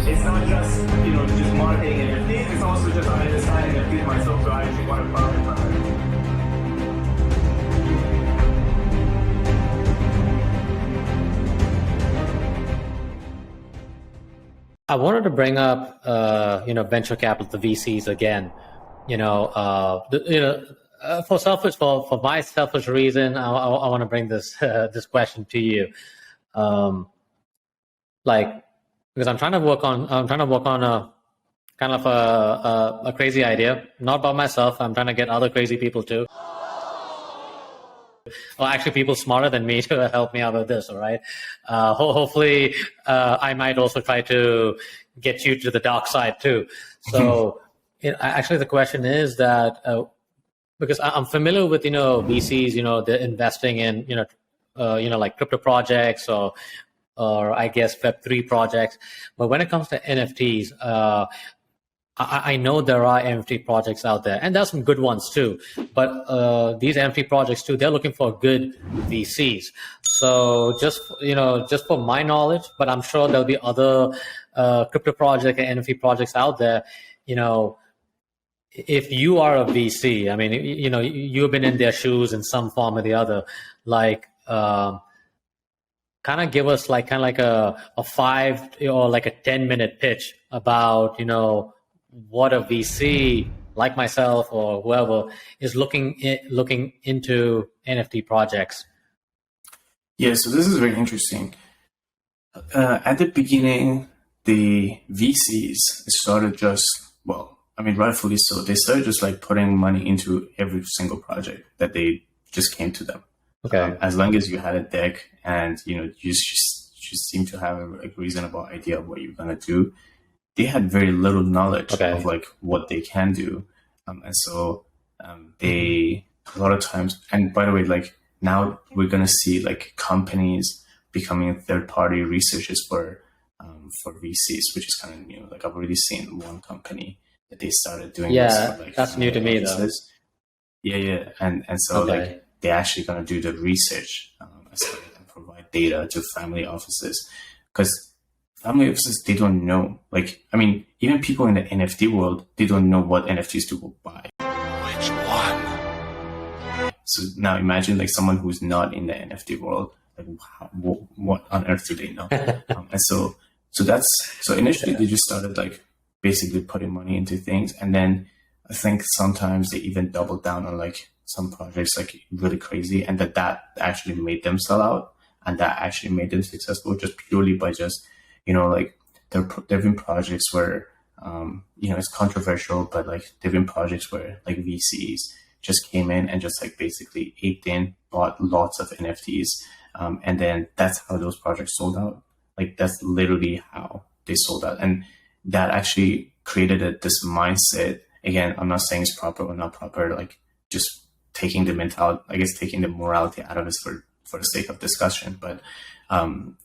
it's not just, just marketing NFTs, it's also just I understand NFTs myself, so I actually want to profit from it. I wanted to bring up, venture capital, the VCs again. For my selfish reason, I want to bring this this question to you, because I'm trying to work on a kind of a crazy idea, not by myself. I'm trying to get other crazy people too. Well, actually, people smarter than me to help me out with this. All right. Hopefully, I might also try to get you to the dark side too. So, actually, the question is that because I'm familiar with VCs, they're investing in like crypto projects or I guess Web3 projects. But when it comes to NFTs, I know there are NFT projects out there, and there's some good ones too. But these NFT projects too, they're looking for good VCs. So just for my knowledge, but I'm sure there'll be other crypto project and NFT projects out there. If you are a VC, I mean, you've been in their shoes in some form or the other. Like, kind of give us like a 5 or like a 10-minute pitch about what a VC like myself or whoever is looking into NFT projects. Yeah, so this is very interesting. At the beginning, the VCs started rightfully so. They started just like putting money into every single project that they just came to them. Okay. As long as you had a deck and you just seem to have a reasonable idea of what you're gonna do, they had very little knowledge of like what they can do, and so they a lot of times. And by the way, like now we're gonna see like companies becoming third-party researchers for VCs, which is kind of like I've already seen one company that they started doing. Yeah, this, that's new to me though. Yeah, and so like they're actually gonna do the research and provide data to family offices, because family offices, they don't know. Like, I mean, even people in the NFT world, they don't know what NFTs to go buy. Which one? So now imagine like someone who's not in the NFT world, like what on earth do they know? And so initially they just started like basically putting money into things, and then I think sometimes they even doubled down on like some projects like really crazy, and that actually made them sell out, and that actually made them successful just purely by just like there have been projects where it's controversial, but like there have been projects where like VCs just came in and just like basically bought lots of NFTs, and then that's how those projects sold out. Like that's literally how they sold out, and that actually created this mindset. Again, I'm not saying it's proper or not proper, like just taking the mentality, I guess taking the morality out of it for the sake of discussion. But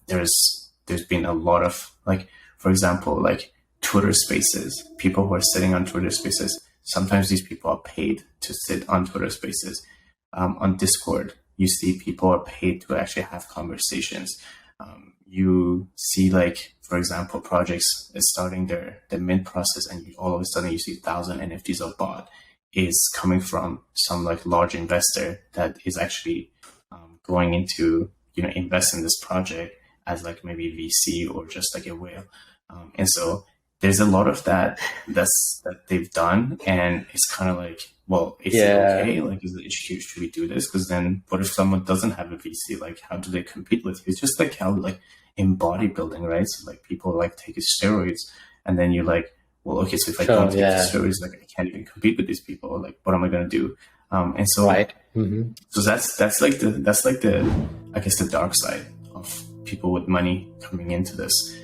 there's been a lot of, like, for example, like Twitter spaces, people who are sitting on Twitter spaces. Sometimes these people are paid to sit on Twitter spaces. On Discord, you see people are paid to actually have conversations. You see, like, for example, projects is starting their mint process, and all of a sudden you see 1,000 NFTs are bought, is coming from some like large investor that is actually going into, invest in this project as like maybe VC or just like a whale. And so there's a lot of that they've done, and it's kind of like, well, is it okay? Like, should we do this? Because then what if someone doesn't have a VC? Like, how do they compete with you? It's just like how, like, in bodybuilding, right? So like people like take steroids, and then you're like, well, okay, so if I don't take steroids, like I can't even compete with these people. Like, what am I going to do? And so, so that's like the I guess the dark side of people with money coming into this.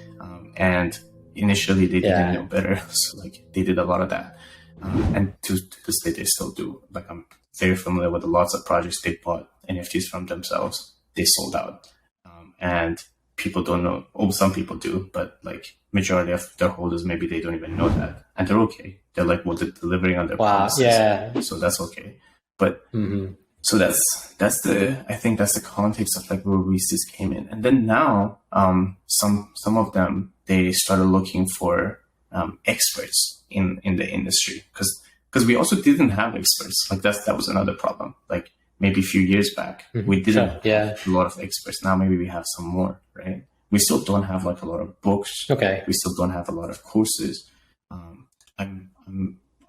And initially they didn't know better, so like they did a lot of that. And to this day, they still do. Like, I'm very familiar with lots of projects they bought NFTs from themselves. They sold out. And people don't know. Oh, some people do, but like majority of their holders, maybe they don't even know that. And they're okay. They're like, well, they're delivering on their promises. Yeah. So that's okay. But so I think that's the context of like where VCs came in. And then now, some of them, they started looking for experts in the industry, because we also didn't have experts. Like that was another problem. Like maybe a few years back, we didn't have a lot of experts. Now maybe we have some more, right? We still don't have like a lot of books. Okay. We still don't have a lot of courses. I'm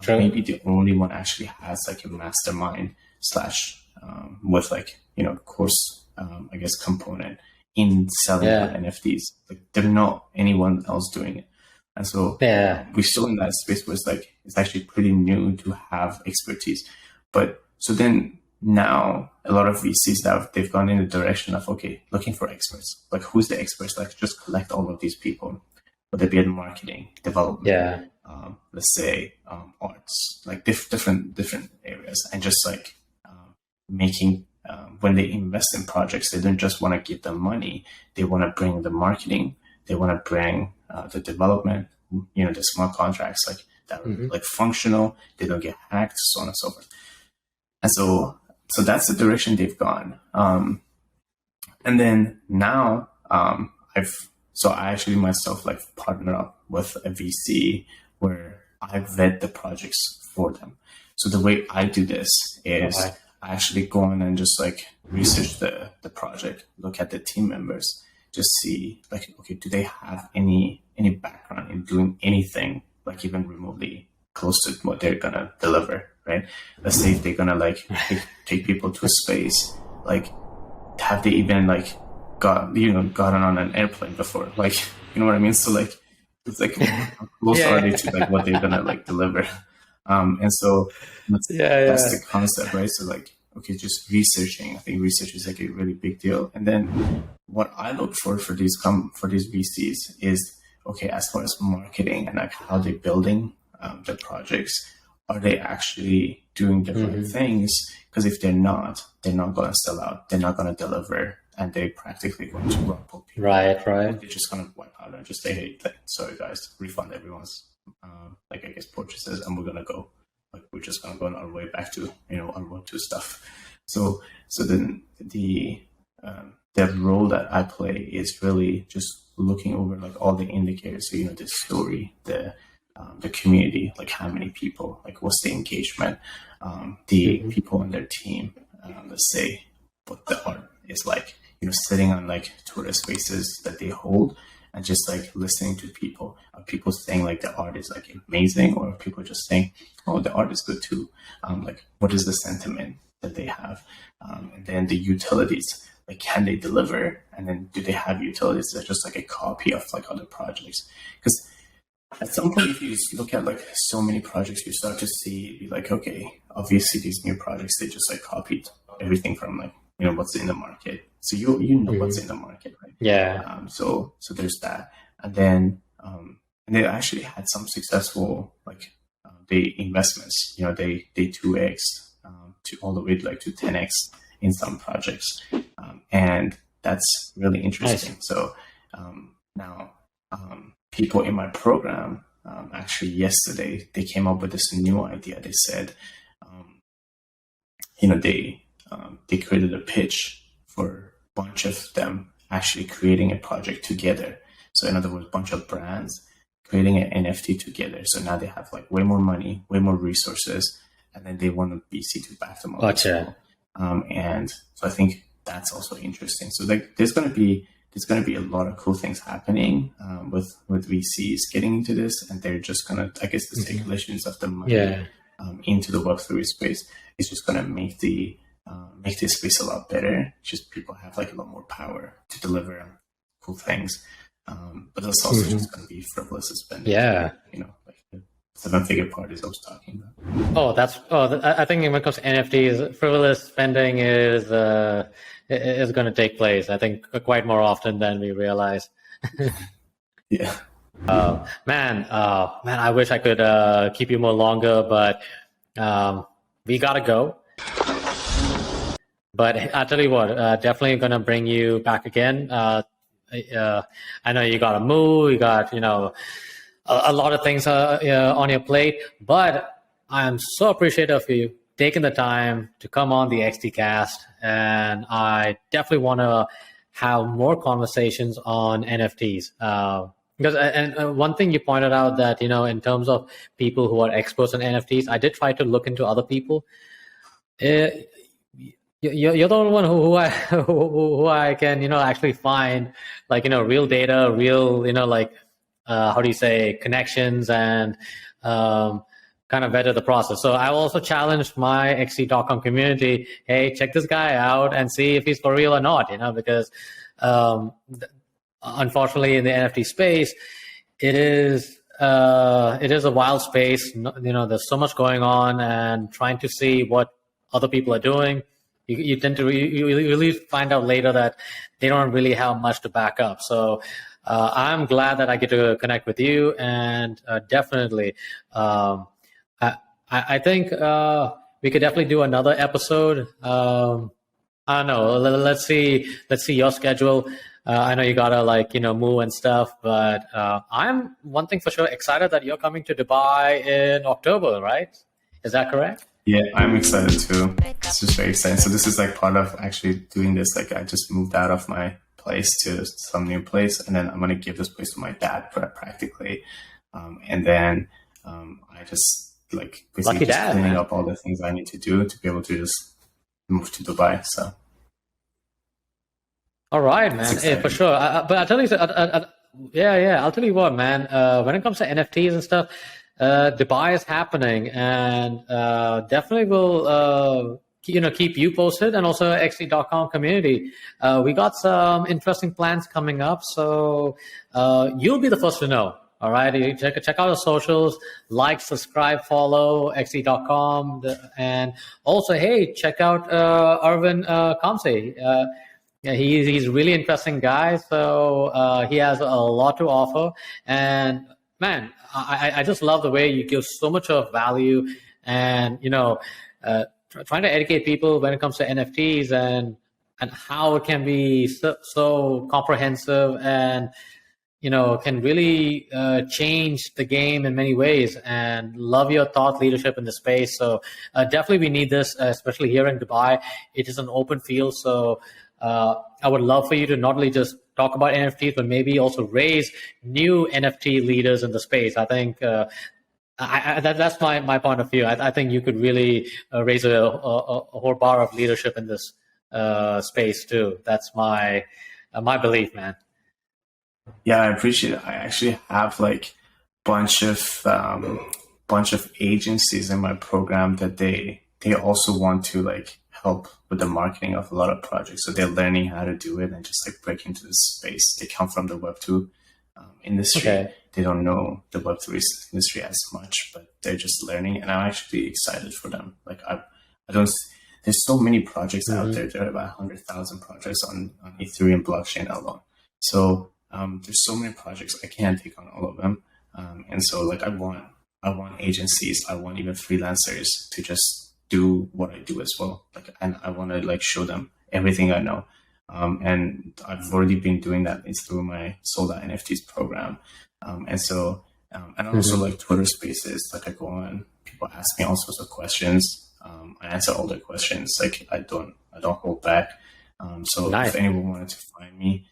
maybe the only one actually has like a mastermind slash with like, course, I guess, component in selling NFTs. Like there's not anyone else doing it. And so we're still in that space where it's like, it's actually pretty new to have expertise. But so then now a lot of VCs they've gone in the direction of, okay, looking for experts. Like who's the experts? Like just collect all of these people, whether it be in marketing, development, let's say arts, like different areas, and just like making when they invest in projects, they don't just want to give them money. They want to bring the marketing. They want to bring the development, the smart contracts like that are like functional. They don't get hacked, so on and so forth. And so that's the direction they've gone. And then now I actually myself like partner up with a VC where I vet the projects for them. So the way I do this is I actually go on and just like research the project, look at the team members, just see like, okay, do they have any background in doing anything like even remotely close to what they're gonna deliver, right? Let's say if they're gonna like take people to a space, like have they even like gotten on an airplane before? Like, you know what I mean? So like it's like how close are they to like what they're gonna like deliver? And so that's the concept, right? So like, okay, just researching. I think research is like a really big deal. And then what I look for these VCs is, okay, as far as marketing and like how they're building the projects, are they actually doing the right things? Because if they're not going to sell out. They're not going to deliver, and they're practically going to rumble people. Right. They're just going to wipe out and just say, hey, sorry guys, refund everyone's like I guess purchases, and we're going to go. Like we're just going to go on our way back to our road to stuff. So then the role that I play is really just looking over like all the indicators. So the story, the community, like how many people, like what's the engagement, the people on their team, let's say what the art is like, sitting on like tourist spaces that they hold and just like listening to people. Are people saying like the art is like amazing, or are people just saying, oh, the art is good too? Like what is the sentiment that they have? And then the utilities, like can they deliver? And then do they have utilities that's just like a copy of like other projects? Because at some point, if you look at like so many projects, you start to see like, okay, obviously these new projects, they just like copied everything from like, what's in the market. So you know what's in the market, right? Yeah. So there's that. And then and they actually had some successful like the investments, they 2x to all the way like to 10x in some projects. And that's really interesting. Nice. So now people in my program, actually yesterday, they came up with this new idea. They said, they created a pitch for a bunch of them actually creating a project together. So in other words, a bunch of brands creating an NFT together. So now they have like way more money, way more resources, and then they want a VC to back them up. Gotcha. And so I think that's also interesting. So like there's going to be a lot of cool things happening with VCs getting into this, and they're just going to, I guess, the circulations of the money into the Web3 space is just going to make this space a lot better. Just people have like a lot more power to deliver cool things, but that's also just going to be frivolous spending. Yeah, like the 7-figure parties I was talking about. I think when it comes to NFTs, frivolous spending is going to take place, I think, quite more often than we realize. Yeah. Man, I wish I could keep you more longer, but we gotta go. But I'll tell you what, definitely gonna bring you back again. I know you gotta move, you got a lot of things on your plate, but I'm so appreciative of you taking the time to come on the XT Cast, and I definitely want to have more conversations on NFTs. Because and one thing you pointed out that, you know, in terms of people who are experts in NFTs, I did try to look into other people. Uh, you're the only one who I who I can, you know, actually find, like, you know, real data, real, you know, like, how do you say, connections, and kind of better the process. So I also challenged my XC.com community, hey, check this guy out and see if he's for real or not, you know, because unfortunately in the NFT space, it is a wild space. You know, there's so much going on, and trying to see what other people are doing, you tend to you really find out later that they don't really have much to back up. So I'm glad that I get to connect with you, and definitely, I think we could definitely do another episode. I don't know. Let's see your schedule. I know you gotta, like, you know, move and stuff, but I'm, one thing for sure, excited that you're coming to Dubai in October, right? Is that correct? Yeah, I'm excited too. It's just very exciting. So this is like part of actually doing this. Like I just moved out of my place to some new place, and then I'm gonna give this place to my dad practically, and then I just like basically just cleaning up all the things I need to do to be able to just move to Dubai. So. All right, man. Hey, for sure. But I'll tell you, yeah. I'll tell you what, man. When it comes to NFTs and stuff, Dubai is happening, and definitely will, you know, keep you posted, and also XC.com community. We got some interesting plans coming up, so you'll be the first to know. All right, you check out our socials, like, subscribe, follow XC.com, and also, hey, check out Arvin Khamseh. Yeah, he's a really interesting guy. So he has a lot to offer, and man, I just love the way you give so much of value, and, you know, trying to educate people when it comes to NFTs, and how it can be so comprehensive, and, you know, can really change the game in many ways. And love your thought leadership in the space. So definitely we need this, especially here in Dubai. It is an open field, so I would love for you to not only just talk about NFTs, but maybe also raise new NFT leaders in the space. I think that's my point of view. I think you could really raise a whole bar of leadership in this space too. That's my belief, man. Yeah, I appreciate it. I actually have like bunch of agencies in my program that they also want to like help with the marketing of a lot of projects. So they're learning how to do it and just like break into this space. They come from the Web2 industry. Okay. They don't know the Web3 industry as much, but they're just learning. And I'm actually excited for them. Like I don't, there's so many projects out there. There are about 100,000 projects on Ethereum blockchain alone. So there's so many projects. I can't take on all of them. And so like I want agencies, I want even freelancers to just do what I do as well. Like, and I want to like show them everything I know. And I've already been doing that. It's through my Sold Out NFTs program. And so, and also like Twitter Spaces, like I go on, people ask me all sorts of questions. I answer all their questions. Like I don't hold back. So nice. If anyone wanted to find me,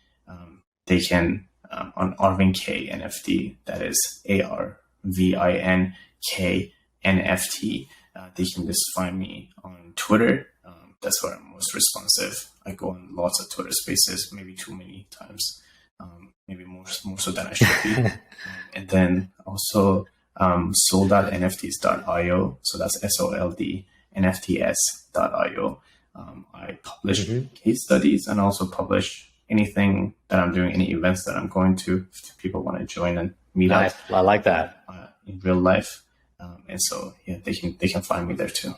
they can, on Arvin K NFT, that is ARVIN K NFT. They can just find me on Twitter. That's where I'm most responsive. I go on lots of Twitter Spaces, maybe too many times, maybe more so than I should be. And then also sold.nfts.io. So that's SOLD NFTS.io. I publish case studies and also publish anything that I'm doing, any events that I'm going to, if people want to join and meet up. I like that. In real life. And so, yeah, they can find me there too.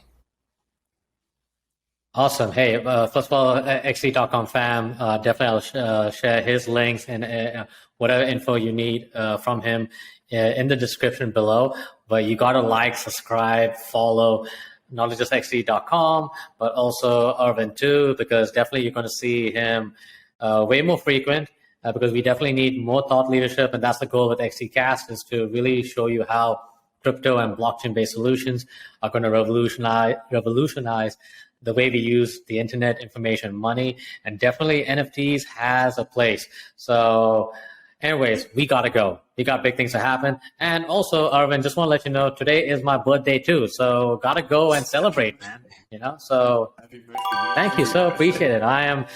Awesome. Hey, first of all, XC.com fam, definitely I'll share his links and whatever info you need from him in the description below. But you got to like, subscribe, follow, not only just XC.com, but also Arvin too, because definitely you're going to see him way more frequent. Because we definitely need more thought leadership, and that's the goal with XCcast, is to really show you how crypto and blockchain-based solutions are going to revolutionize the way we use the internet, information, money, and definitely NFTs has a place. So anyways, we gotta go. We got big things to happen. And also, Arvin, just want to let you know, today is my birthday too. So gotta go and celebrate, man. You know, so Happy birthday. thank you. So appreciate it. I am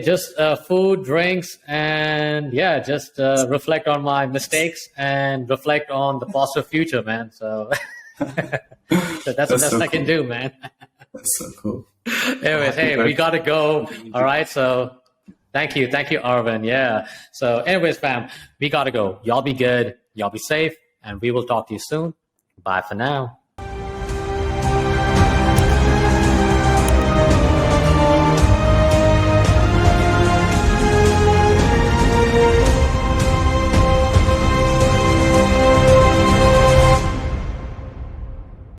just food, drinks, and yeah, just reflect on my mistakes and reflect on the positive future, man. So, so that's the best so I can do, man. That's so cool. Anyways, hey, we gotta go. All right, so thank you, Arvin. Yeah. So, anyways, fam, we gotta go. Y'all be good. Y'all be safe, and we will talk to you soon. Bye for now.